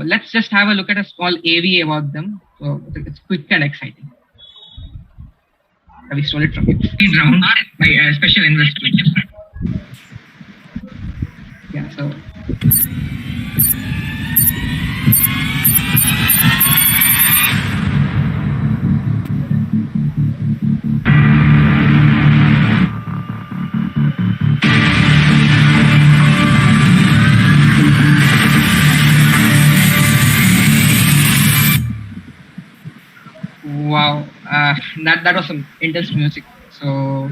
let's just have a look at a small AV about them. So it's quick and exciting. We stole it from you. Seed round by a special investor. Yeah, so. Wow, that was some intense music. So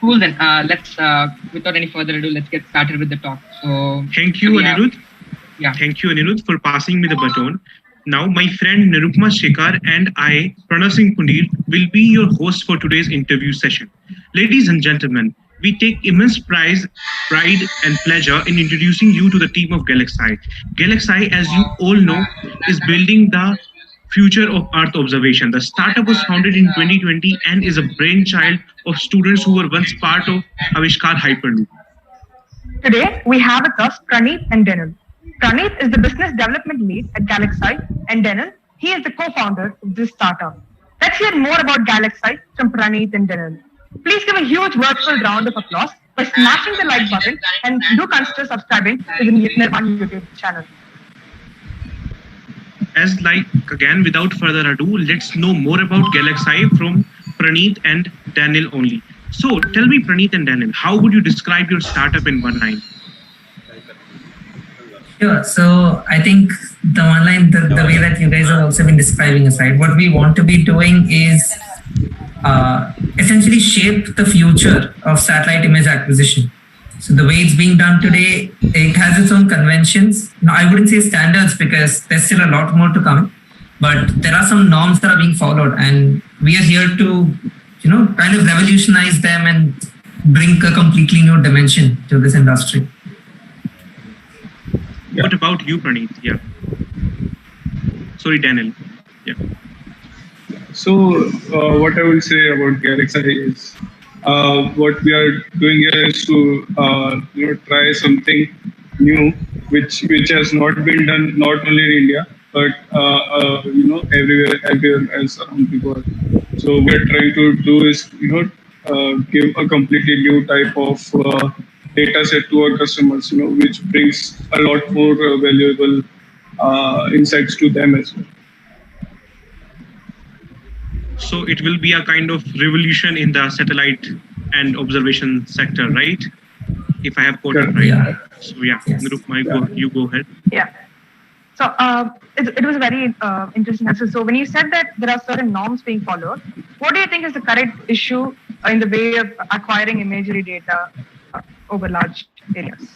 cool then. Let's without any further ado, let's get started with the talk. So thank you, Anirudh. Yeah. Thank you, Anirudh, for passing me the baton. Now, my friend Nirmaan ICONS and I, Pranav Singh Punir, will be your host for today's interview session. Ladies and gentlemen, we take immense pride and pleasure in introducing you to the team of GalaxEye. GalaxEye, as you all know, is building the future of Earth observation. The startup was founded in 2020 and is a brainchild of students who were once part of Avishkar Hyperloop. Today, we have with us Praneeth and Denil. Praneeth is the business development lead at GalaxEye, and Denil, he is the co-founder of this startup. Let's hear more about GalaxEye from Praneeth and Denil. Please give a huge virtual round of applause by smashing the like button and do consider subscribing to the Nirmaan YouTube channel. Again, without further ado, let's know more about GalaxEye from Praneeth and Daniel only. So, tell me, Praneeth and Daniel, how would you describe your startup in one line? Sure. So, I think the one line, the way that you guys have also been describing us, right? What we want to be doing is essentially shape the future of satellite image acquisition. So the way it's being done today, it has its own conventions. Now, I wouldn't say standards because there's still a lot more to come, but there are some norms that are being followed, and we are here to, kind of revolutionize them and bring a completely new dimension to this industry. Yeah. What about you, Praneeth? Yeah. Sorry, Daniel. Yeah. So what I will say about GalaxEye is what we are doing here is to try something new, which has not been done not only in India but everywhere else around the world. So what we are trying to do is give a completely new type of data set to our customers, which brings a lot more valuable insights to them as well. So it will be a kind of revolution in the satellite and observation sector, right? If I have quoted right. Yeah. So yeah, yes. Nirupma, you go ahead. Yeah. So it was a very interesting answer. So when you said that there are certain norms being followed, what do you think is the current issue in the way of acquiring imagery data over large areas?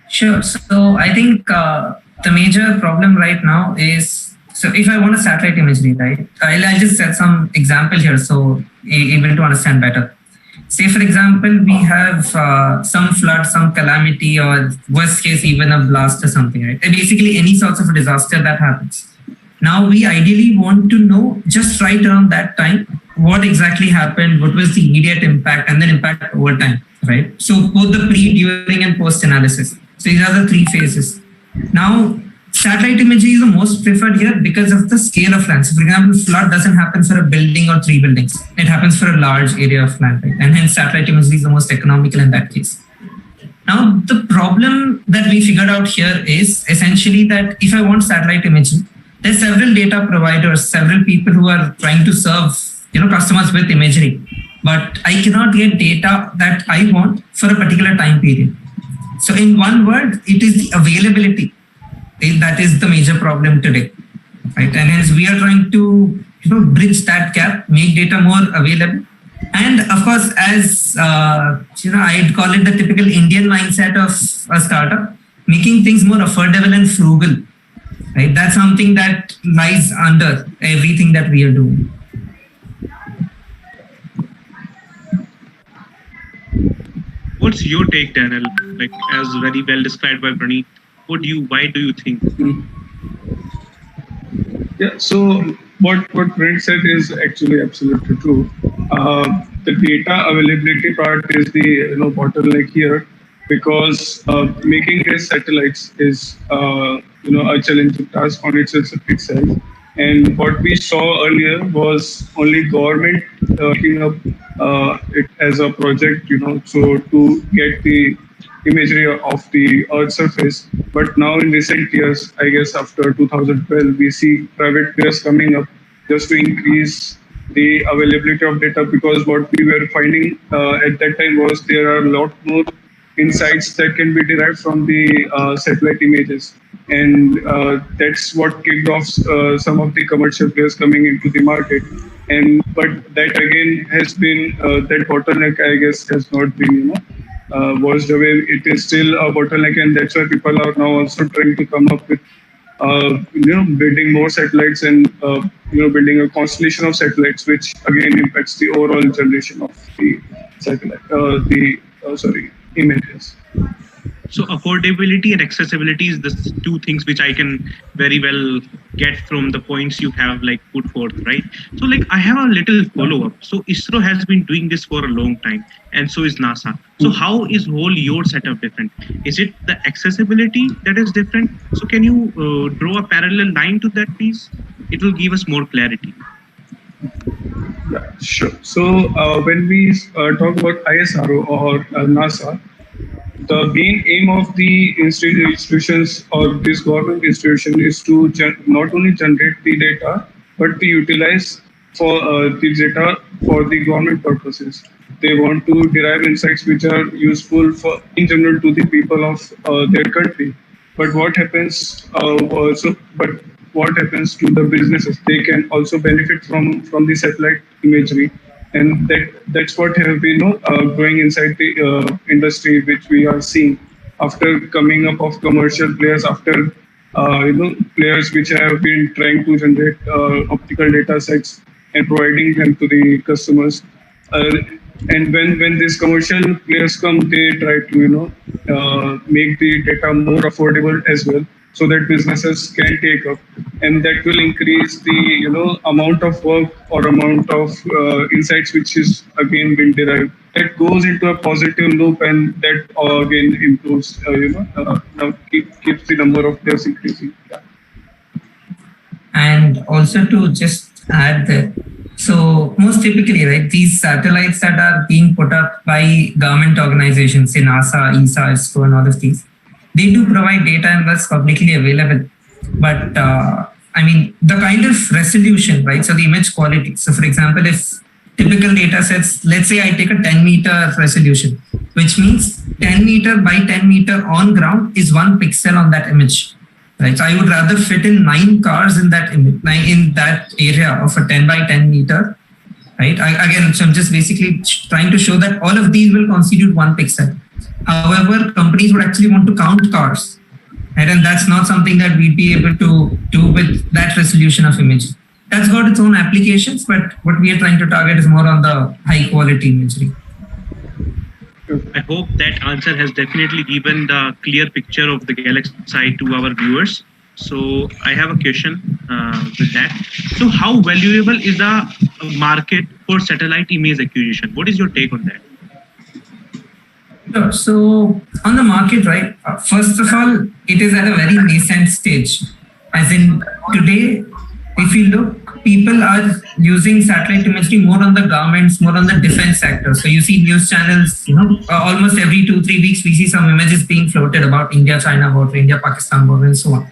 Sure. So I think the major problem right now is, so if I want a satellite imagery, right, I'll just set some example here so able to understand better. Say, for example, we have some flood, some calamity, or worst case, even a blast or something, right? Basically, any sorts of a disaster that happens. Now, we ideally want to know just right around that time, what exactly happened, what was the immediate impact, and then impact over time, right? So both the pre, during, and post analysis. So these are the three phases. Now, satellite imagery is the most preferred here because of the scale of land. So for example, flood doesn't happen for a building or 3 buildings. It happens for a large area of land, right? And hence satellite imagery is the most economical in that case. Now, the problem that we figured out here is essentially that if I want satellite imagery, there's several data providers, several people who are trying to serve customers with imagery, but I cannot get data that I want for a particular time period. So in one word, it is the availability that is the major problem today, right? And hence we are trying to bridge that gap, make data more available, and of course, as I'd call it the typical Indian mindset of a startup, making things more affordable and frugal, right? That's something that lies under everything that we are doing. What's your take, Daniel? Like, as very well described by Praneeth, why do you think? Yeah, so what Brent said is actually absolutely true. The data availability part is the bottleneck here, because making these satellites is a challenging task on itself. And what we saw earlier was only government taking up it as a project, so to get the imagery of the Earth's surface. But now in recent years, I guess after 2012, we see private players coming up just to increase the availability of data, because what we were finding at that time was there are a lot more insights that can be derived from the satellite images. And that's what kicked off some of the commercial players coming into the market. But that again has been, that bottleneck, I guess, has not been, washed away. It is still a bottleneck, and that's why people are now also trying to come up with, building more satellites and, building a constellation of satellites, which again impacts the overall generation of the images. So affordability and accessibility is the two things which I can very well get from the points you have put forth, right? So I have a little follow-up. So ISRO has been doing this for a long time, and so is NASA. So how is your setup different? Is it the accessibility that is different? So can you draw a parallel line to that, please? It will give us more clarity. Yeah, sure. So when we talk about ISRO or NASA, the main aim of the institutions or this government institution is to not only generate the data, but to utilize for the data for the government purposes. They want to derive insights which are useful for in general to the people of their country. But what happens? What happens to the businesses? They can also benefit from the satellite imagery. And that's what have been growing inside the industry, which we are seeing after coming up of commercial players, after players which have been trying to generate optical data sets and providing them to the customers. And when these commercial players come, they try to make the data more affordable as well, so that businesses can take up, and that will increase the amount of work or amount of insights which is again being derived. That goes into a positive loop, and that again improves, keeps the number of players increasing. Yeah. And also to just add that, so most typically, right, these satellites that are being put up by government organizations, say NASA, ESA, ISRO, and all of these, they do provide data and that's publicly available. But the kind of resolution, right? So the image quality. So for example, if typical data sets, let's say I take a 10-meter resolution, which means 10 meter by 10 meter on ground is 1 pixel on that image, right? So I would rather fit in 9 cars in that image, in that area of a 10 by 10 meter, right? So I'm just basically trying to show that all of these will constitute 1 pixel. However, companies would actually want to count cars, right? And that's not something that we'd be able to do with that resolution of image. That's got its own applications, but what we are trying to target is more on the high quality imagery. I hope that answer has definitely given the clear picture of the GalaxEye to our viewers. So I have a question with that. So how valuable is the market for satellite image acquisition? What is your take on that? Sure. So on the market, right, first of all, it is at a very nascent stage. As in today, if you look, people are using satellite imagery more on the governments, more on the defense sector. So you see news channels, almost every 2-3 weeks, we see some images being floated about India-China border, India-Pakistan border, and so on.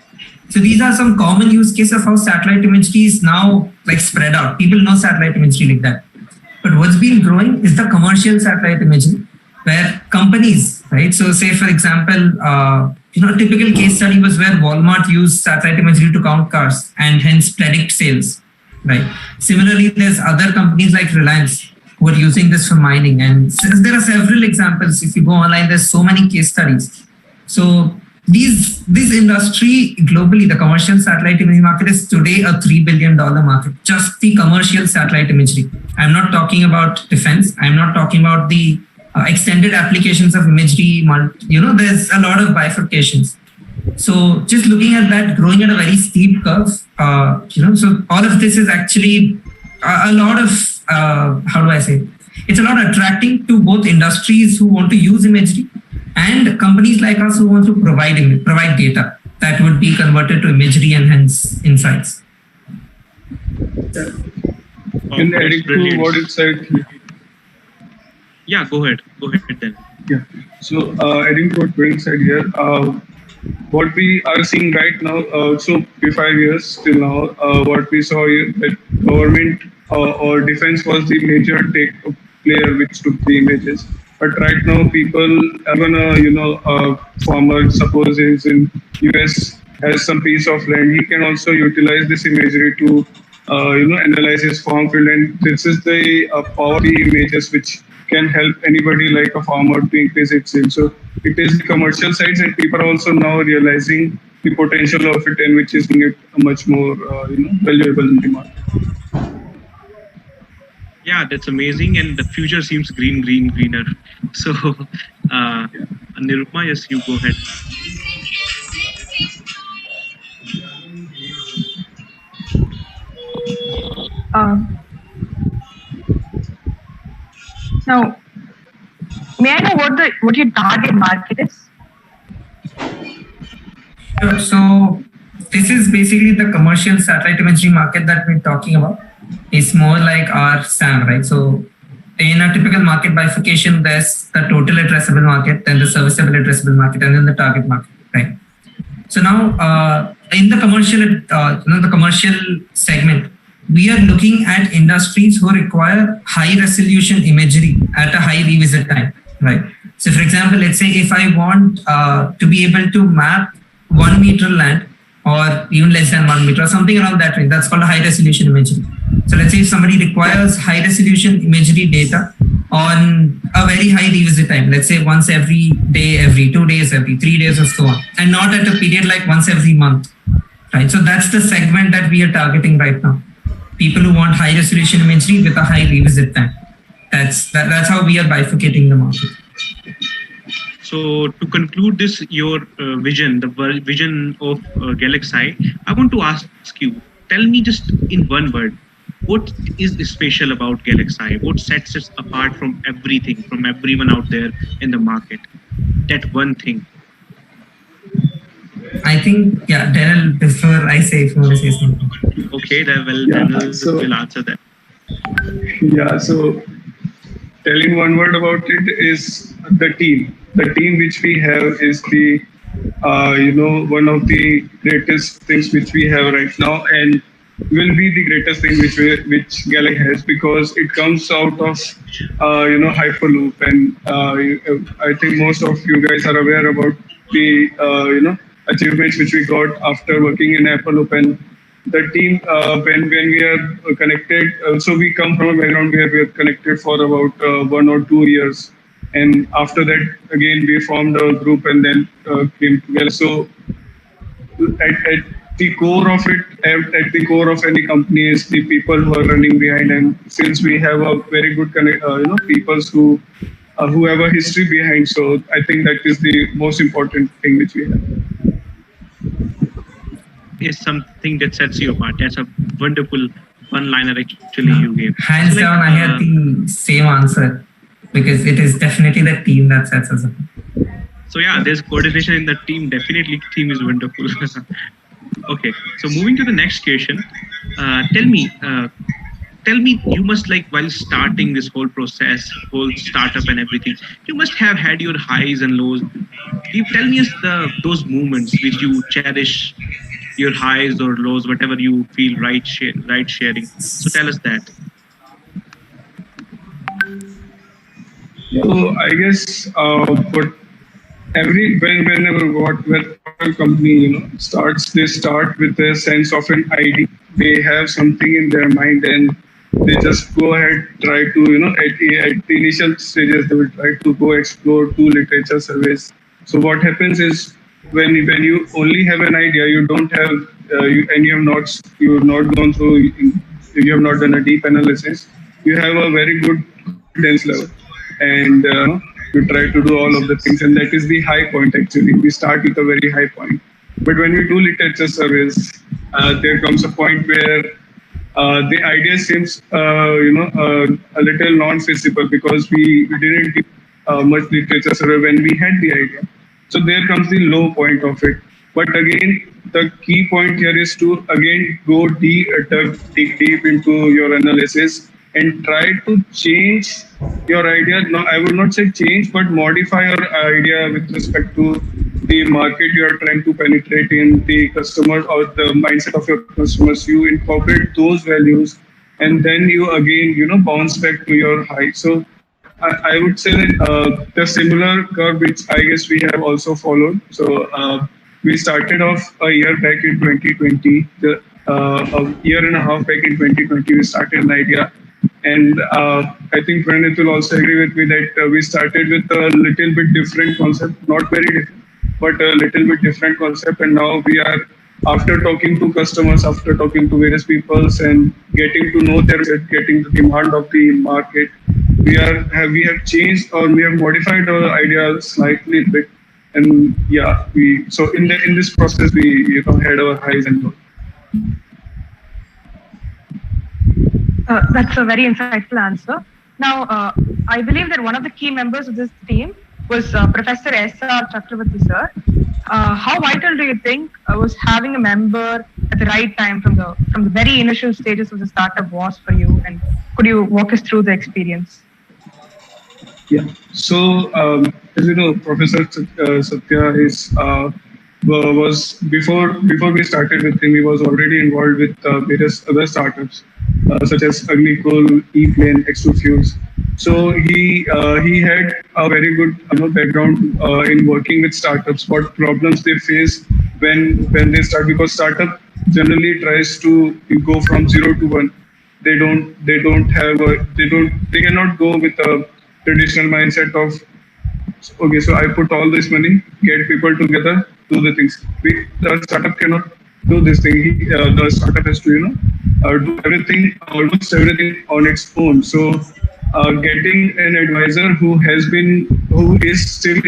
So these are some common use cases of how satellite imagery is now spread out. People know satellite imagery like that. But what's been growing is the commercial satellite imagery, where companies, right? So say, for example, a typical case study was where Walmart used satellite imagery to count cars and hence predict sales, right? Similarly, there's other companies like Reliance who are using this for mining. And there are several examples. If you go online, there's so many case studies. So this industry globally, the commercial satellite imagery market is today a $3 billion market, just the commercial satellite imagery. I'm not talking about defense. I'm not talking about the extended applications of imagery. There's a lot of bifurcations. So just looking at that, growing at a very steep curve, so all of this is actually a lot of, it's a lot attracting to both industries who want to use imagery and companies like us who want to provide data that would be converted to imagery and hence insights. In adding to what it said. Yeah, go ahead then. Yeah. So adding to what Prince said here, what we are seeing right now, so 5 years till now, what we saw is that government or defense was the major player which took the images. But right now, people, even a farmer, suppose is in US, has some piece of land, he can also utilize this imagery to analyze his farm field, and this is the power of the images which can help anybody like a farmer to increase its sales. So it is the commercial sides, and people are also now realizing the potential of it, and which is making it much more valuable in the market. Yeah, that's amazing, and the future seems greener. So, Nirupma, yes, you go ahead. Now, may I know what your target market is? Sure. So this is basically the commercial satellite imagery market that we're talking about. It's more like our SAM, right? So in a typical market bifurcation, there's the total addressable market, then the serviceable addressable market, and then the target market, right? So now in the commercial, the commercial segment, we are looking at industries who require high resolution imagery at a high revisit time, right? So for example, let's say if I want to be able to map 1 meter land or even less than 1 meter or something around that range, that's called a high resolution imagery. So let's say if somebody requires high resolution imagery data on a very high revisit time, let's say once every day, every 2 days, every 3 days or so on, and not at a period like once every month, right? So that's the segment that we are targeting right now. People who want high resolution imagery with a high revisit time. That's how we are bifurcating the market. So to conclude this, your vision, the vision of GalaxEye, I want to ask you, tell me just in one word, what is special about GalaxEye? What sets us apart from everything, from everyone out there in the market? That one thing. I think, yeah, Daryl, before I say, if you want to say something. Okay, Daryl will answer that. Yeah, so telling one word about it is the team. The team which we have is the, one of the greatest things which we have right now, and will be the greatest thing which Galaxy has, because it comes out of, Hyperloop, and I think most of you guys are aware about the, achievements which we got after working in Hyperloop. And the team, when we are connected, so we come from a background where we are connected for about 1 or 2 years. And after that, again, we formed a group and then came together. So at the core of it, at the core of any company is the people who are running behind. And since we have a very good people who have a history behind, so I think that is the most important thing which we have. Is something that sets you apart. That's a wonderful one-liner actually you gave. Hands down, I had the same answer, because it is definitely the team that sets us apart. So yeah, there's coordination in the team. Definitely, team is wonderful. Okay, so moving to the next question. Tell me, you must, like, while starting this whole process, whole startup and everything, you must have had your highs and lows. You tell me those moments which you cherish, your highs or lows, whatever you feel right sharing. So tell us that. So I guess whenever a company starts, they start with a sense of an idea. They have something in their mind, and they just go ahead, try to at the initial stages they will try to go explore, do literature surveys. So what happens is when you only have an idea, you don't have you have not gone through, you have not done a deep analysis. You have a very good confidence level, and you try to do all of the things, and that is the high point. Actually, we start with a very high point. But when we do literature surveys, there comes a point where the idea seems a little non-feasible, because we didn't much literature survey when we had the idea. So there comes the low point of it. But again, the key point here is to again go dig deep into your analysis and try to change your idea. No, I would not say change, but modify your idea with respect to the market you are trying to penetrate in, the customer or the mindset of your customers. You incorporate those values, and then you again, bounce back to your high. So I would say that the similar curve, which I guess we have also followed. So we started off a year back in 2020. A year and a half back in 2020, we started an idea. And I think Pranit will also agree with me that we started with a little bit different concept, not very different, but a little bit different concept. And now we are, after talking to customers, after talking to various peoples and getting to know their, getting the demand of the market, we have changed or we have modified our idea slightly bit. And yeah, so in this process we had our highs and lows. That's a very insightful answer. Now, I believe that one of the key members of this team was Professor S.R. Chakravarti sir. How vital do you think was having a member at the right time from the very initial stages of the startup was for you? And could you walk us through the experience? Yeah. So, as you know, Professor Satya was before we started with him, he was already involved with various other startups such as Agnikul, ePlane, X2 Fuels. So he had a very good background in working with startups. What problems they face when they start, because startup generally tries to go from 0 to 1. They cannot go with a traditional mindset of, okay, so I put all this money, get people together, do the things. The startup cannot do this thing. The startup has to do everything, almost everything on its own. So getting an advisor who is still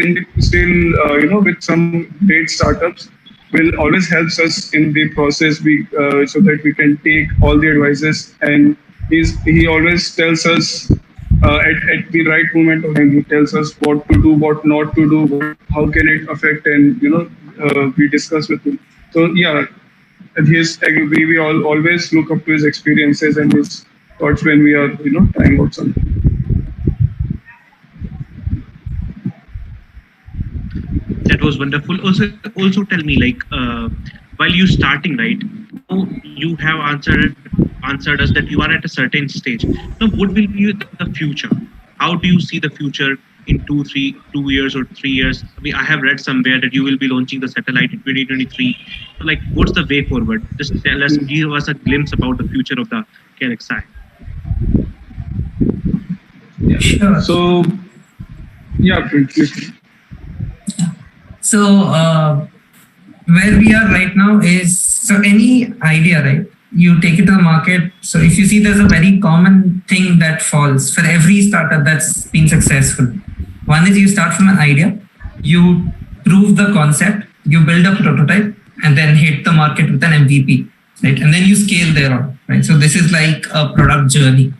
with some great startups will always helps us in the process. So that we can take all the advices, and he always tells us at the right moment of time. He tells us what to do, what not to do, how can it affect, and we discuss with him. So yeah, we all always look up to his experiences and his thoughts when we are trying out something. That was wonderful. Also tell me, like, while you starting, right? You have answered us that you are at a certain stage. Now, what will be the future? How do you see the future in 2 years or 3 years? I have read somewhere that you will be launching the satellite in 2023. So, like, what's the way forward? Just tell us, give us a glimpse about the future of the GalaxEye. Yeah. Sure. So, yeah, please. So where we are right now is, so any idea, right? You take it to the market. So if you see, there's a very common thing that falls for every startup that's been successful. One is you start from an idea, you prove the concept, you build a prototype, and then hit the market with an MVP, right? And then you scale thereon, right? So this is like a product journey.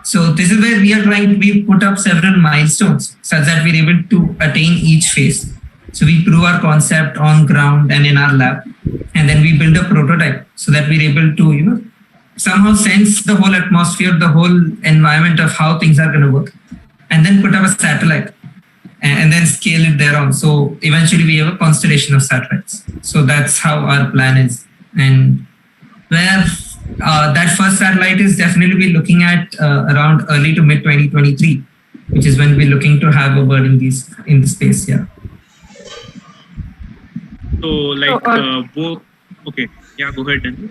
So this is where we put up several milestones such that we're able to attain each phase. So we prove our concept on ground and in our lab, and then we build a prototype so that we're able to, somehow sense the whole atmosphere, the whole environment of how things are going to work, and then put up a satellite and then scale it thereon. So eventually we have a constellation of satellites. So that's how our plan is. And where that first satellite is definitely we're looking at around early to mid 2023, which is when we're looking to have a bird in the space. Yeah. So, like, okay, yeah, go ahead then.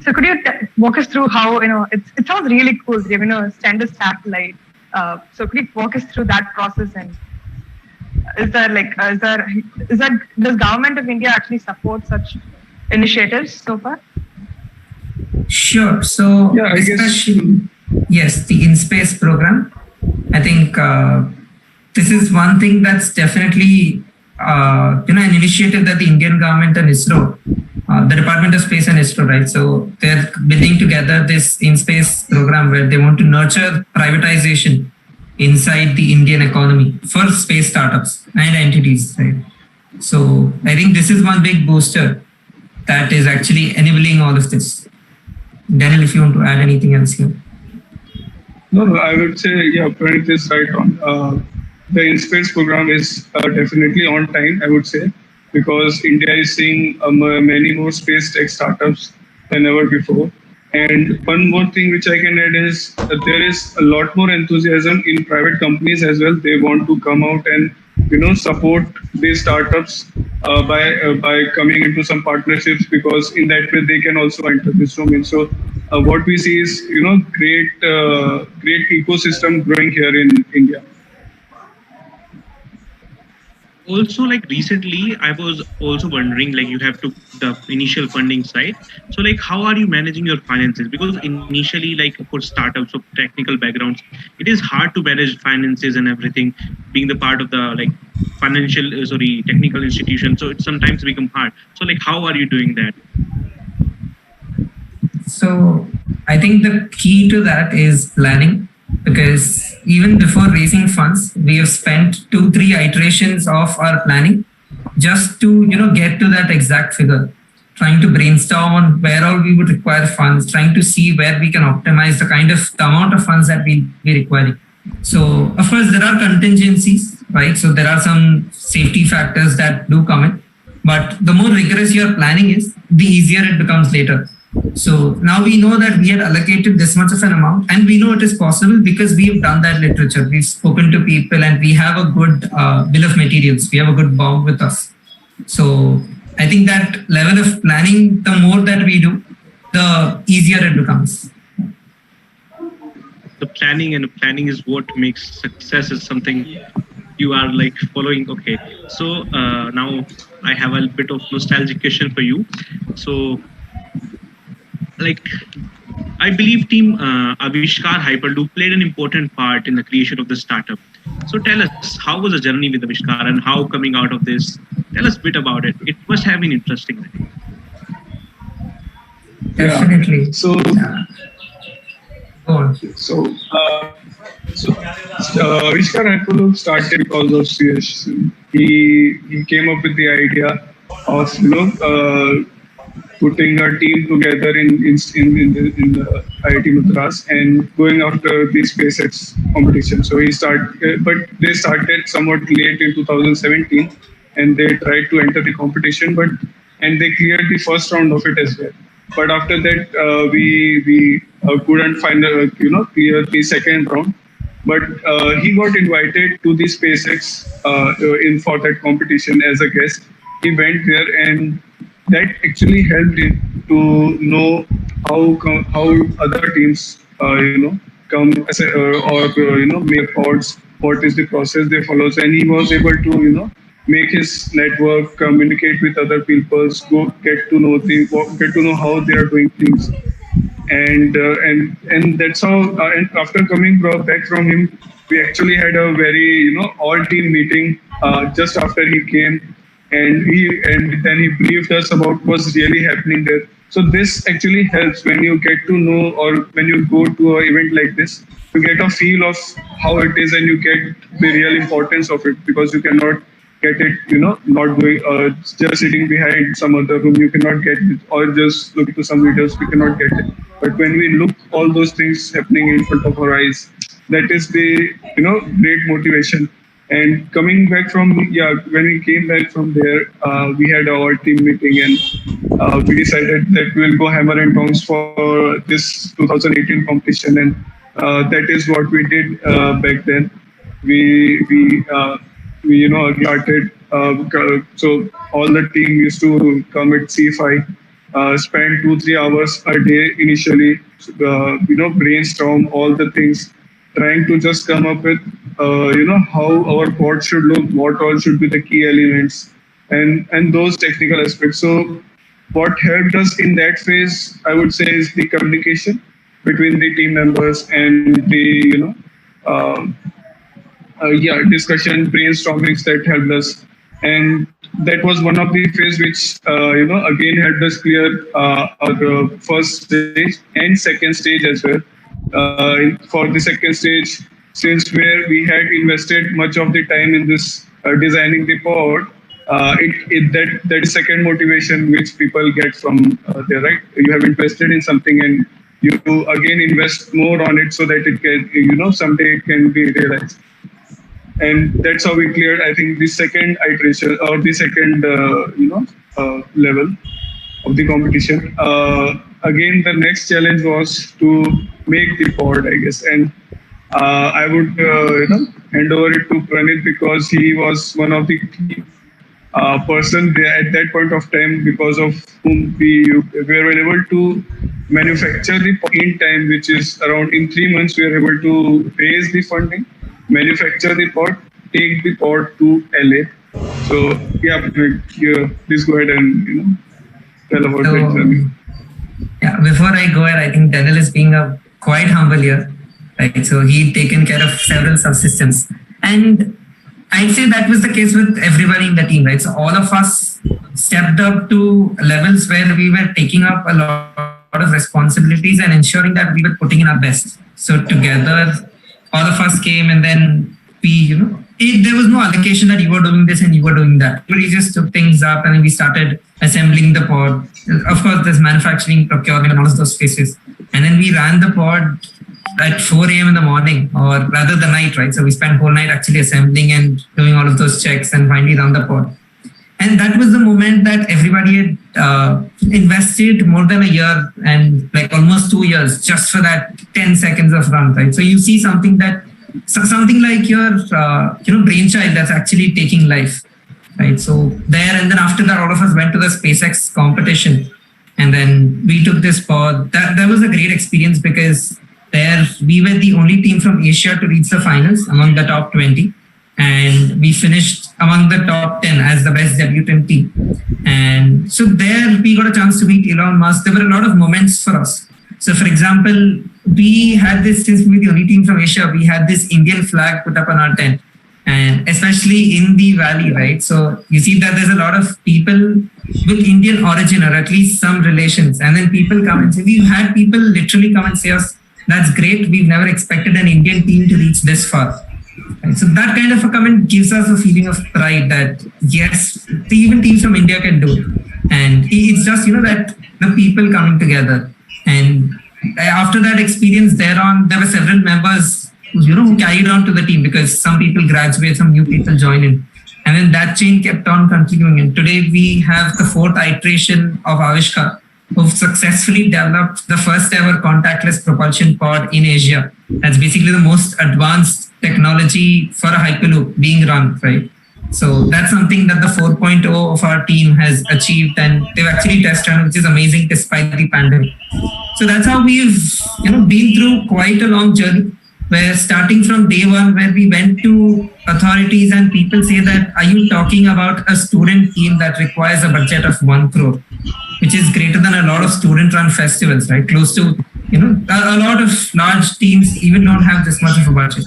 So, could you walk us through how it sounds really cool? Send a satellite. So, could you walk us through that process? And does Government of India actually support such initiatives so far? Sure. So, yeah, yes, the in-space program. I think this is one thing that's definitely an initiative that the Indian government and ISRO, the Department of Space and ISRO, right? So they're building together this in-space program where they want to nurture privatization inside the Indian economy for space startups and entities, right? So I think this is one big booster that is actually enabling all of this. Daniel, if you want to add anything else here. No, I would say, yeah, Pranit is right on. The InSpace program is definitely on time, I would say, because India is seeing many more space tech startups than ever before. And one more thing which I can add is that there is a lot more enthusiasm in private companies as well. They want to come out and support these startups by coming into some partnerships, because in that way they can also enter this domain. So what we see is great ecosystem growing here in India. Also, like recently I was also wondering, like you have to the initial funding side, so like how are you managing your finances? Because initially, like for startups of technical backgrounds, it is hard to manage finances and everything, being the part of the like financial technical institution, so it sometimes become hard. So like how are you doing that? So I think the key to that is planning, because even before raising funds, we have spent 2-3 iterations of our planning just to get to that exact figure, trying to brainstorm on where all we would require funds, trying to see where we can optimize the amount of funds that we require. So of course there are contingencies, right? So there are some safety factors that do come in, but the more rigorous your planning is, the easier it becomes later. So now we know that we had allocated this much of an amount, and we know it is possible because we have done that literature. We've spoken to people, and we have a good bill of materials. We have a good BOM with us. So I think that level of planning, the more that we do, the easier it becomes. The planning is what makes success is something you are like following. Okay, so now I have a bit of nostalgic question for you. So like I believe Team Avishkar Hyperloop played an important part in the creation of the startup. So tell us, how was the journey with Avishkar and how coming out of this? Tell us a bit about it. It must have been interesting. Definitely. So, Go on. Avishkar Hyperloop started because of CS. He came up with the idea of putting a team together in the IIT Madras and going after the SpaceX competition. So but they started somewhat late in 2017, and they tried to enter the competition, and they cleared the first round of it as well. But after that, we couldn't clear the second round. But he got invited to the SpaceX for that competition as a guest. He went there, and that actually helped him to know how other teams come make pods, what is the process they follow, and he was able to make his network, communicate with other people, get to know how they are doing things, and that's how. And after coming back from him, we actually had a very all team meeting just after he came. And then he briefed us about what's really happening there. So this actually helps when you get to know, or when you go to an event like this, you get a feel of how it is, and you get the real importance of it, because you cannot get it, not doing just sitting behind some other room. You cannot get it, or just look to some videos. We cannot get it. But when we look all those things happening in front of our eyes, that is the great motivation. And coming back from, when we came back from there, we had our team meeting, and we decided that we'll go hammer and tongs for this 2018 competition. And that is what we did back then. We started, so all the team used to come at C5, spend 2-3 hours a day initially, brainstorm all the things, trying to just come up with how our pod should look, what all should be the key elements, and those technical aspects. So what helped us in that phase, I would say, is the communication between the team members, and the discussion, brainstormings that helped us. And that was one of the phase which again helped us clear our first stage and second stage as well. For the second stage, since where we had invested much of the time in this designing the pod, that is second motivation which people get from there, right? You have invested in something and you again invest more on it so that it can, someday it can be realized. And that's how we cleared, I think, the second iteration or the second, level of the competition. Again, the next challenge was to make the pod, I guess. And I would, hand over it to Pranit because he was one of the key person there at that point of time, because of whom we were able to manufacture the pod in time, which is around in 3 months. We were able to raise the funding, manufacture the pod, take the pod to LA. So yeah, please go ahead and tell about that journey. Yeah, before I go ahead, I think Daniel is being quite humble here. Right, so he'd taken care of several subsystems, and I'd say that was the case with everybody in the team, right? So all of us stepped up to levels where we were taking up a lot of responsibilities and ensuring that we were putting in our best. So together, all of us came, and then we, there was no allocation that you were doing this and you were doing that. We just took things up and we started assembling the pod. Of course, there's manufacturing, procurement, and all of those phases. And then we ran the pod at 4 a.m. in the morning, or rather the night, right? So we spent whole night actually assembling and doing all of those checks and finally run the pod. And that was the moment that everybody had invested more than a year and like almost 2 years just for that 10 seconds of run, right? So you see something like your brainchild that's actually taking life, right? So there, and then after that, all of us went to the SpaceX competition, and then we took this pod. That was a great experience because there we were the only team from Asia to reach the finals among the top 20, and we finished among the top 10 as the best debutant team. And so there we got a chance to meet Elon Musk. There were a lot of moments for us. So for example, we had this, since we were the only team from Asia, we had this Indian flag put up on our tent, and especially in the valley, right? So you see that there's a lot of people with Indian origin, or at least some relations. And then people come and say, we've had people literally come and say us, that's great. We've never expected an Indian team to reach this far. Right? So that kind of a comment gives us a feeling of pride that yes, even teams from India can do it. And it's just, that the people coming together. And after that experience there were several members who carried on to the team, because some people graduate, some new people join in. And then that chain kept on continuing. And today we have the 4th iteration of Avishkar, who've successfully developed the first ever contactless propulsion pod in Asia. That's basically the most advanced technology for a Hyperloop being run, right? So that's something that the 4.0 of our team has achieved, and they've actually tested, which is amazing despite the pandemic. So that's how we've been through quite a long journey, where starting from day one, where we went to authorities and people say that, are you talking about a student team that requires a budget of 1 crore, which is greater than a lot of student-run festivals, right? Close to, a lot of large teams even don't have this much of a budget.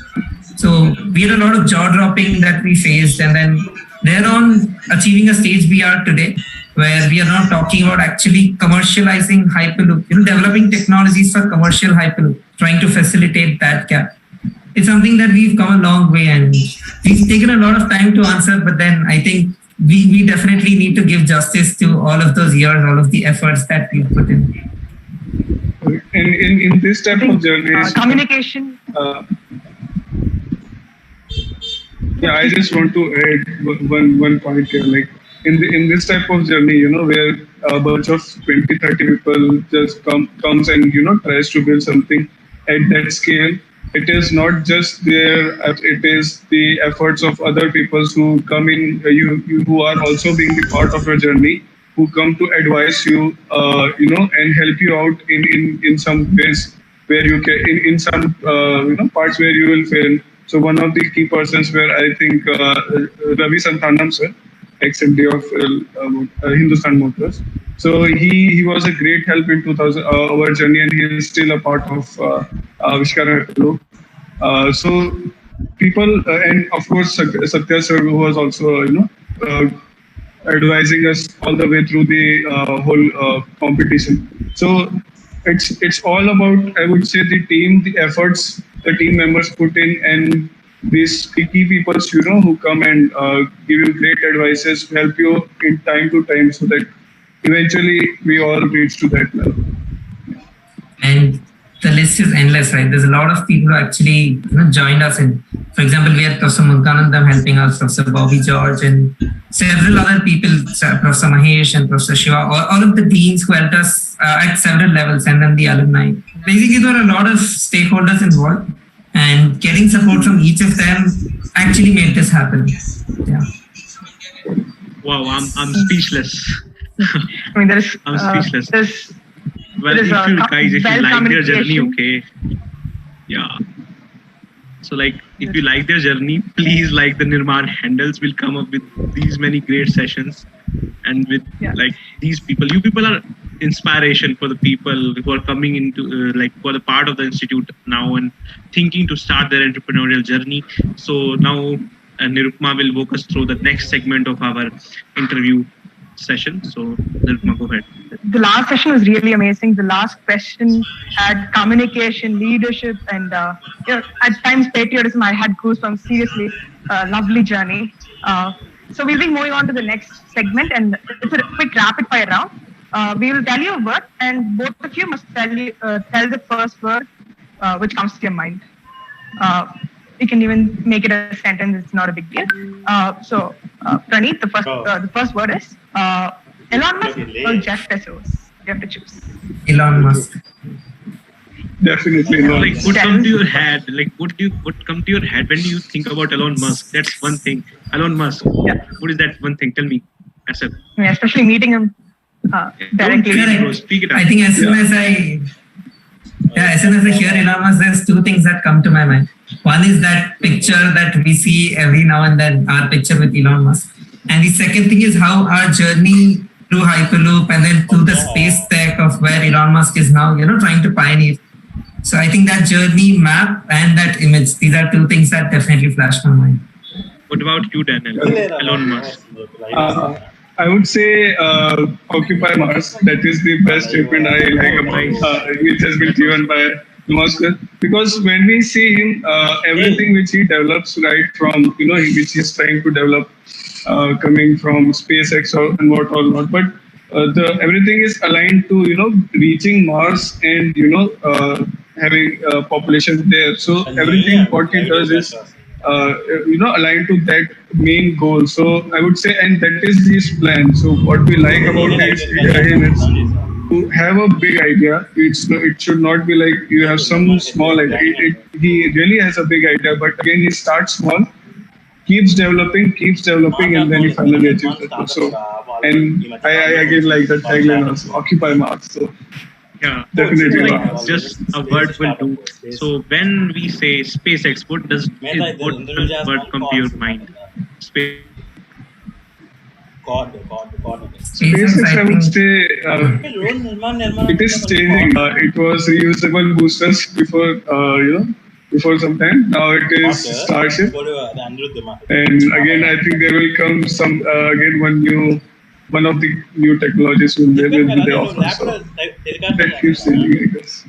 So we had a lot of jaw-dropping that we faced, and then thereon achieving a stage we are today, where we are now talking about actually commercializing Hyperloop, developing technologies for commercial Hyperloop, trying to facilitate that gap. It's something that we've come a long way, and we've taken a lot of time to answer, but then I think we definitely need to give justice to all of those years, all of the efforts that we've put in. And in this type of journeys, communication. I just want to add one point here. Like in this type of journey, where a bunch of 20, 30 people just comes and tries to build something at that scale. It is not just it is the efforts of other people who come in, you who are also being the part of your journey, who come to advise you, and help you out in some ways where you can, in some parts where you will fail. So one of the key persons where I think Ravi Santhanam sir, ex-MD of Hindustan Motors. So he was a great help in 2000 our journey, and he is still a part of Avishkar Hyperloop. So people, and of course Satya sir, who was also advising us all the way through the whole competition. So it's all about, I would say, the team, the efforts, the team members put in, and these key people, who come and give you great advices, help you in time to time, so that eventually we all reach to that level. And the list is endless, right? There's a lot of people who actually joined us in. For example, we had Professor Munkanandam helping us, Professor Bobby George, and several other people, Professor Mahesh and Professor Shiva, all of the deans who helped us at several levels, and then the alumni. Basically, there were a lot of stakeholders involved, and getting support from each of them actually made this happen. Yeah. Wow, I'm speechless. I mean, there's I'm speechless. There's Well, if you guys, if you like their journey, okay, yeah. So like, if you like their journey, please like the Nirmaan handles. Will come up with these many great sessions, and with like these people. You people are inspiration for the people who are coming into like for the part of the institute now and thinking to start their entrepreneurial journey. So now Nirupma will walk us through the next segment of our interview session. So Nirupma, go ahead. The last session was really amazing. The last question had communication, leadership, and at times patriotism. I had goosebumps. Seriously, lovely journey. So we'll be moving on to the next segment, and it's a quick rapid fire round. We will tell you a word, and both of you must tell the first word which comes to your mind. You can even make it a sentence. It's not a big deal. So Praneeth, the first word is Elon Musk or Jeff Bezos. You have to choose. Elon Musk. Definitely not. Like, what come to your head? Like, what come to your head when you think about Elon Musk? That's one thing. Elon Musk. Yeah. What is that one thing? Tell me, Asad. Yeah, especially meeting him directly. Speak it up. I think as soon as I hear Elon Musk, there's two things that come to my mind. One is that picture that we see every now and then, our picture with Elon Musk. And the second thing is how our journey through Hyperloop and then through the space tech of where Elon Musk is now, trying to pioneer. So I think that journey map and that image, these are two things that definitely flash my mind. What about you, Daniel? Elon Musk. I would say Occupy Mars. That is the best statement I like about which has been given by Musk. Because when we see him, everything which he develops, right from which he's trying to develop, coming from SpaceX and what all not, but everything is aligned to reaching Mars and having a population there. So everything what he does is aligned to that main goal. So I would say, and that is his plan. So what we like about him is to have a big idea. It should not be like you have some small idea. He really has a big idea, but again he starts small, keeps developing, and then he finally achieves it. So, and I again like that tagline also, Occupy Mars. So yeah, definitely just a word will do. So when we say SpaceX, what does word come to your mind? SpaceX, I would say it is changing. It was reusable boosters before some time. Now it is Starship. And again, I think there will come some one of the new technologies will be offered. So that keeps changing, I guess.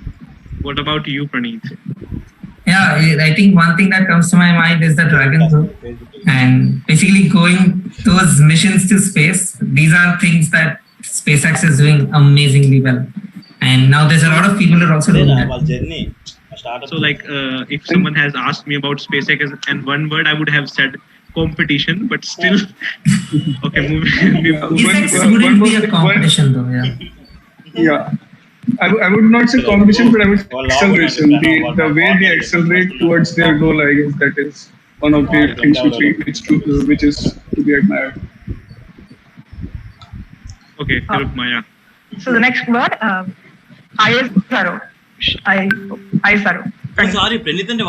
What about you, Praneeth? Yeah, I think one thing that comes to my mind is the Dragon Group, and basically going those missions to space. These are things that SpaceX is doing amazingly well, and now there's a lot of people who are also doing that. So, like, if someone has asked me about SpaceX and one word, I would have said competition, but still, okay, moving. SpaceX wouldn't be a competition, though. Yeah. Yeah. I would not say competition, but I would say acceleration. The way they accelerate towards their goal, I guess that is one of the things which is to be admired. Okay, Maya. So the next word, ISRO. Sorry, Praneeth and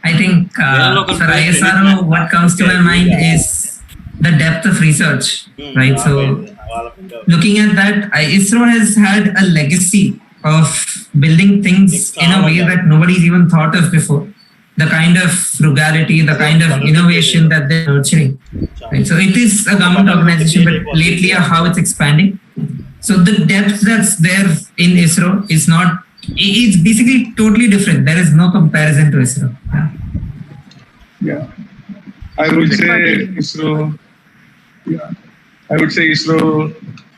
I think for ISRO, what comes to my mind is the depth of research, right? So looking at that, ISRO has had a legacy of building things in a way that nobody's even thought of before. The kind of frugality, the kind of innovation that they're nurturing. Right? So it is a government organization, but lately how it's expanding. So the depth that's there in ISRO is not It's basically totally different. There is no comparison to ISRO. Yeah. I would say ISRO. Yeah. I would say ISRO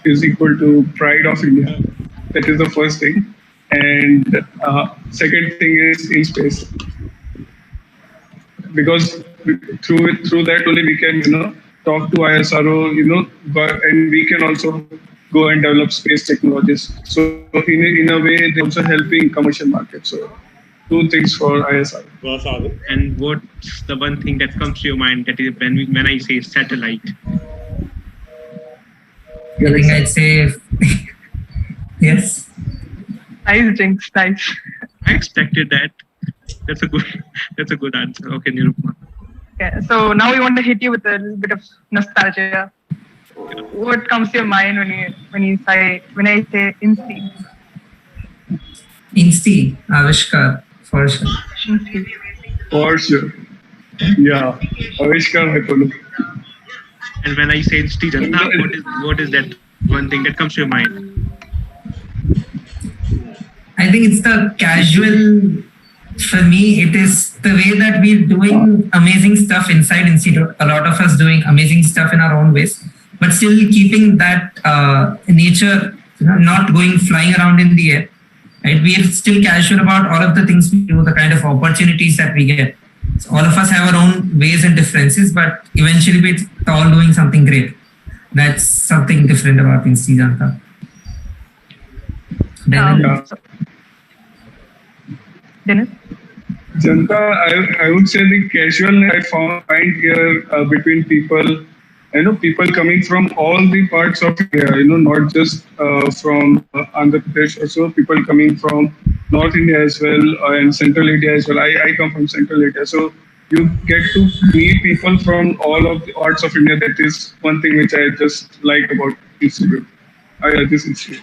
is equal to pride of India. That is the first thing. And second thing is in space. Because through that only we can, talk to ISRO, and we can also go and develop space technologies. So in a way, they're also helping commercial market. So two things for ISRO. And what's the one thing that comes to your mind that is when I say satellite? I think I'd say yes. Nice, Jinx. Nice. I expected that. That's a good answer. Okay, Nirupma. Okay, so now we want to hit you with a little bit of nostalgia. What comes to your mind when I say insti? Insti, Avishkar, for sure. Insti. For sure. Yeah. Avishkar Hyperloop. And when I say insti junta, what is that one thing that comes to your mind? I think it's the casual. For me, it is the way that we're doing amazing stuff inside Institute. A lot of us doing amazing stuff in our own ways, but still keeping that nature, not going flying around in the air. Right? We're still casual about all of the things we do, the kind of opportunities that we get. So all of us have our own ways and differences, but eventually we're all doing something great. That's something different about Insti Janta. Dennis? Janta, I would say the casual I find here between people, people coming from all the parts of India, not just from Andhra Pradesh, also people coming from North India as well and Central India as well. I come from Central India, so you get to meet people from all of the parts of India. That is one thing which I just like about this institute. This institute.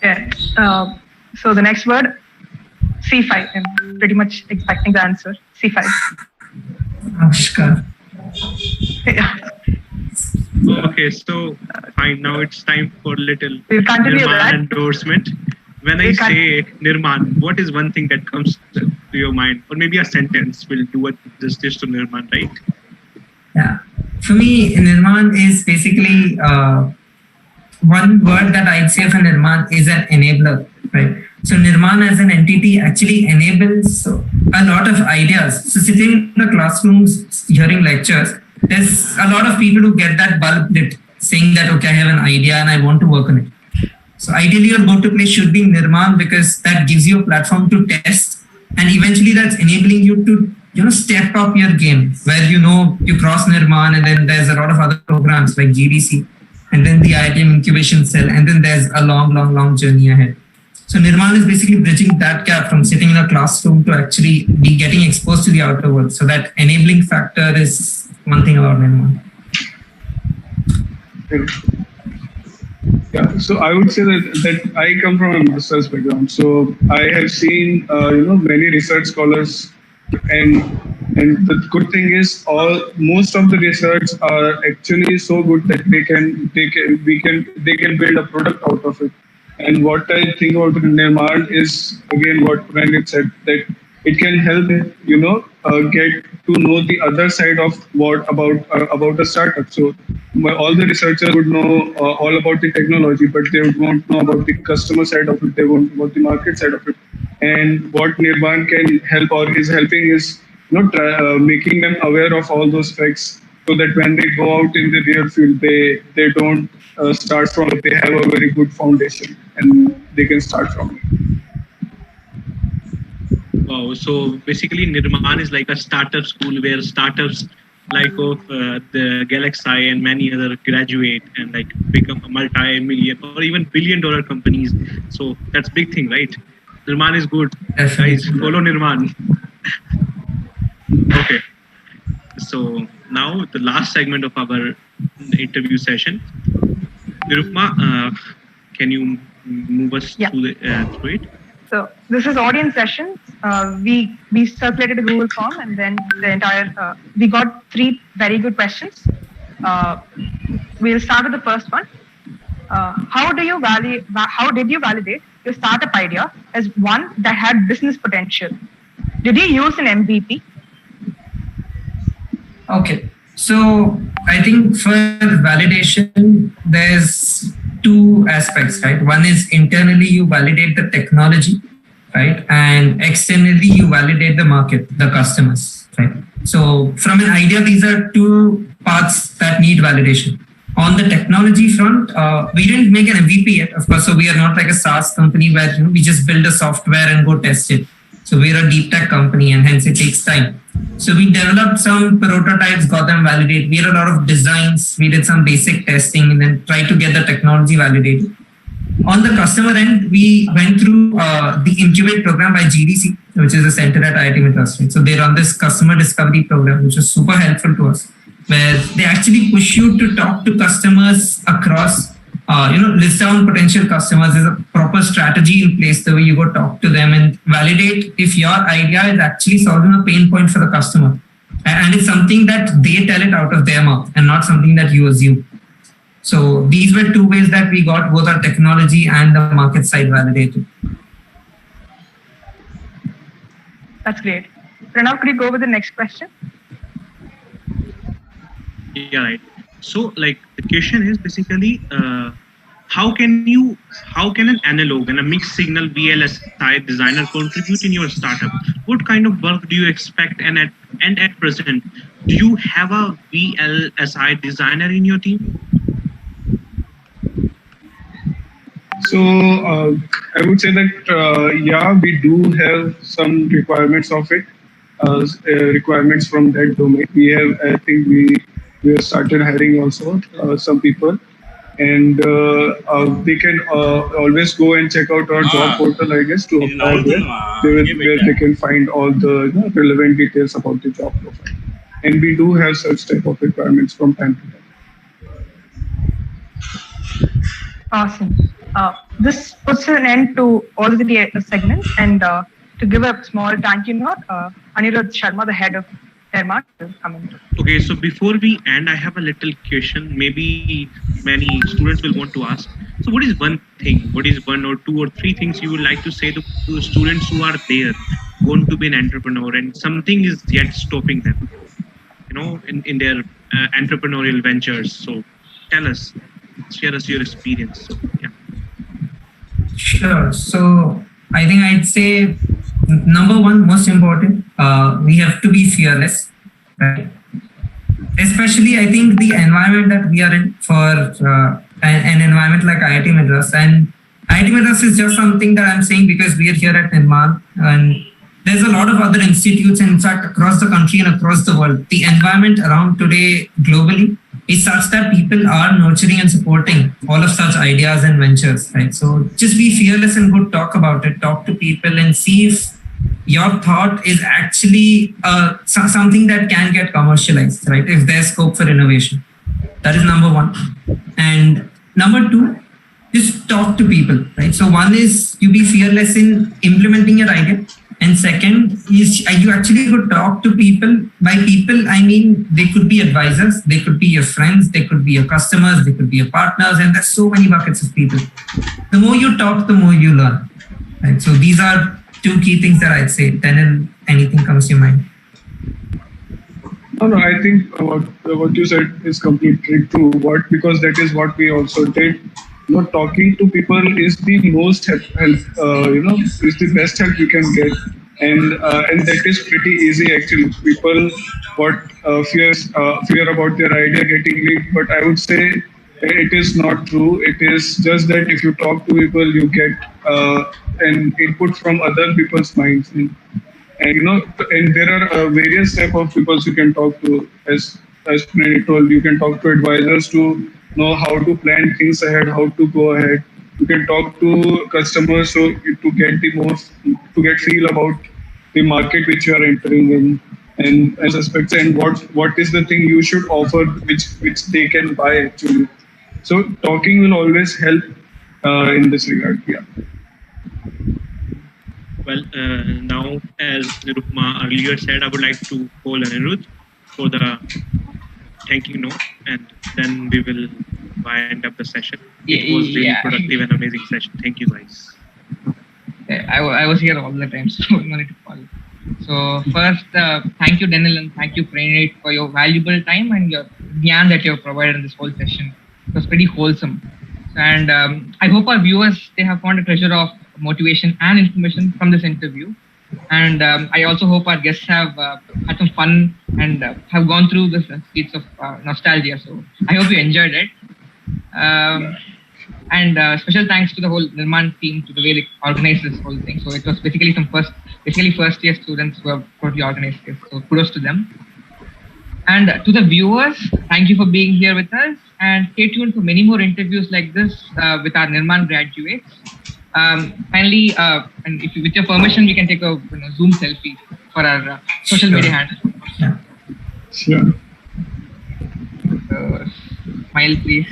Yeah. So the next word, C5. I'm pretty much expecting the answer. C5. Avishkar. Yeah. Okay, so fine. Now it's time for little We'll continue Nirmaan that. endorsement. When I say Nirmaan, what is one thing that comes to your mind? Or maybe a sentence will do it justice to Nirmaan, right? Yeah. For me, Nirmaan is basically one word that I'd say for Nirmaan is an enabler, right? So Nirmaan as an entity actually enables a lot of ideas. So sitting in the classrooms, hearing lectures, there's a lot of people who get that bulb lit, saying that, okay, I have an idea and I want to work on it. So ideally your go-to place should be Nirmaan because that gives you a platform to test and eventually that's enabling you to step up your game where you cross Nirmaan and then there's a lot of other programs like GDC and then the IITM incubation cell and then there's a long journey ahead. So Nirmaan is basically bridging that gap from sitting in a classroom to actually be getting exposed to the outer world. So that enabling factor is one thing about Nirmaan. Yeah, so I would say that I come from a master's background. So I have seen many research scholars, and the good thing is most of the research are actually so good that they can build a product out of it. And what I think about Nirmaan is again what Ranjit said, that it can help get to know the other side of what about a startup. So all the researchers would know all about the technology, but they won't know about the customer side of it. They won't know about the market side of it. And what Nirmaan can help or is helping is making them aware of all those facts, so that when they go out in the real field, they don't start from it. They have a very good foundation and they can start from it. Wow, so basically Nirmaan is like a startup school where startups like of the GalaxEye and many other graduate and like become a multi-million or even billion-dollar companies. So that's big thing, right? Nirmaan is good. Guys, follow Nirmaan. Okay. So now the last segment of our interview session. Nirupma, can you move us through it? So this is audience sessions. We circulated a Google form and then the entire, we got 3 very good questions. We'll start with the first one. How did you validate your startup idea as one that had business potential? Did you use an MVP? Okay, so I think for validation, there's two aspects, right? One is internally you validate the technology, right? And externally you validate the market, the customers, right? So from an idea, these are two parts that need validation. On the technology front, we didn't make an MVP yet, of course. So we are not like a SaaS company where we just build a software and go test it. So we're a deep tech company, and hence it takes time. So we developed some prototypes, got them validated. We had a lot of designs. We did some basic testing, and then tried to get the technology validated. On the customer end, we went through the Incubate program by GDC, which is a center at IIT Madras. Right? So they run this customer discovery program, which was super helpful to us, where they actually push you to talk to customers across, list down potential customers. There's a proper strategy in place the way you go talk to them and validate if your idea is actually solving a pain point for the customer. And it's something that they tell it out of their mouth and not something that you assume. So these were two ways that we got both our technology and the market side validated. That's great. Pranav, could you go with the next question? Yeah, right. So, like, the question is basically, how can an analog and a mixed signal VLSI designer contribute in your startup? What kind of work do you expect? And at present, do you have a VLSI designer in your team? So I would say that yeah, we do have some requirements of it, requirements from that domain. We have, I think we have started hiring also some people, and they can always go and check out our job portal, I guess, to apply there, where they can find all the relevant details about the job profile. And we do have such type of requirements from time to time. Awesome. This puts an end to all of the segments, and to give a small thank you note, Anirudh Sharma, the head of Nirmaan, will come in. Okay, so before we end, I have a little question. Maybe many students will want to ask. So what is one or two or three things you would like to say to students who are there, want to be an entrepreneur, and something is yet stopping them, in their entrepreneurial ventures? So tell us, share us your experience. So, yeah. Sure. So I think I'd say number one, most important, we have to be fearless, right? Especially, I think the environment that we are in for an environment like IIT Madras, and IIT Madras is just something that I'm saying because we are here at Nirmaan, and there's a lot of other institutes, in fact, across the country and across the world. The environment around today globally is such that people are nurturing and supporting all of such ideas and ventures, right? So just be fearless and go talk about it, talk to people and see if your thought is actually something that can get commercialized, right? If there's scope for innovation. That is number one. And number two, just talk to people, right? So one is you be fearless in implementing your idea. And second is you actually go talk to people. By people, I mean, they could be advisors, they could be your friends, they could be your customers, they could be your partners, and there's so many buckets of people. The more you talk, the more you learn, right? So these are two key things that I'd say. Then anything comes to your mind. No, I think what you said is completely true. Because that is what we also did. Talking to people is the most help. Is the best help you can get, and that is pretty easy actually. People got fear about their idea getting leaked, but I would say it is not true. It is just that if you talk to people, you get an input from other people's minds, and there are various type of people you can talk to. As Pranit told, you can talk to advisors to know how to plan things ahead, how to go ahead. You can talk to customers to get feel about the market which you are entering in, and aspects, and what is the thing you should offer which they can buy actually. So talking will always help in this regard. Yeah. Well, now, as Nirupma earlier said, I would like to call Anirudh for the thank you note, and then we will wind up the session. It was really productive and amazing session. Thank you, guys. I was here all the time, so I wanted to call. So first, thank you, Daniel, and thank you, Preincubate, for your valuable time and your gyan that you have provided in this whole session. It was pretty wholesome. And I hope our viewers, they have found a treasure of motivation and information from this interview. And I also hope our guests have had some fun and have gone through the streets of nostalgia. So I hope you enjoyed it. And special thanks to the whole Nirmaan team, to the way they organized this whole thing. So it was basically first year students who have totally organized this. So kudos to them. And to the viewers, thank you for being here with us. And stay tuned for many more interviews like this with our Nirmaan graduates. Finally, and if you, with your permission, we can take a Zoom selfie for our social media handle. Yeah. Sure. Smile, please.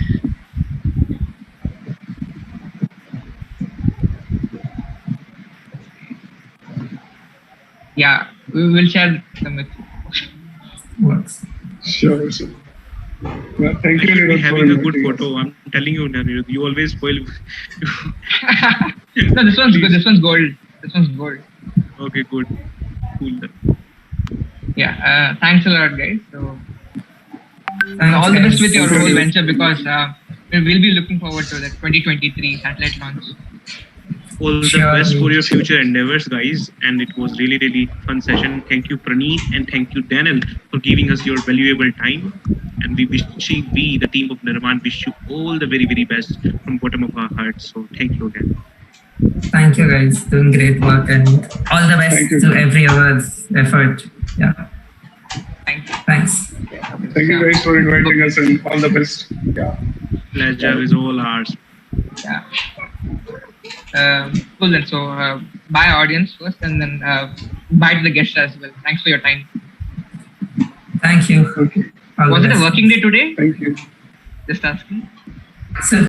Yeah, we will share them with you. Works. Sure. Yeah, thank you. We're having a good photo. I'm telling you, Nirmaan, you always spoil. No, this one's good. This one's gold. This one's gold. Okay, good. Cool then. Yeah, thanks a lot, guys. So, Thanks, all the best guys. with your whole venture, because we'll be looking forward to the 2023 satellite launch. All the best for your future endeavors, guys. And it was really, really fun session. Thank you, Praneeth, and thank you, Daniel, for giving us your valuable time. And we, the team of Nirmaan, wish you all the very, very best from bottom of our hearts. So thank you again. Thank you, guys. Doing great work, and all the best to every other's effort. Yeah. Thank you. Thanks. Thank you guys for inviting us, and all the best. Yeah. Pleasure is all ours. Yeah. Cool then. So, bye audience first, and then bye to the guests as well. Thanks for your time. Thank you. Okay. All Was the it a best. working day today? Thank you. Just asking. So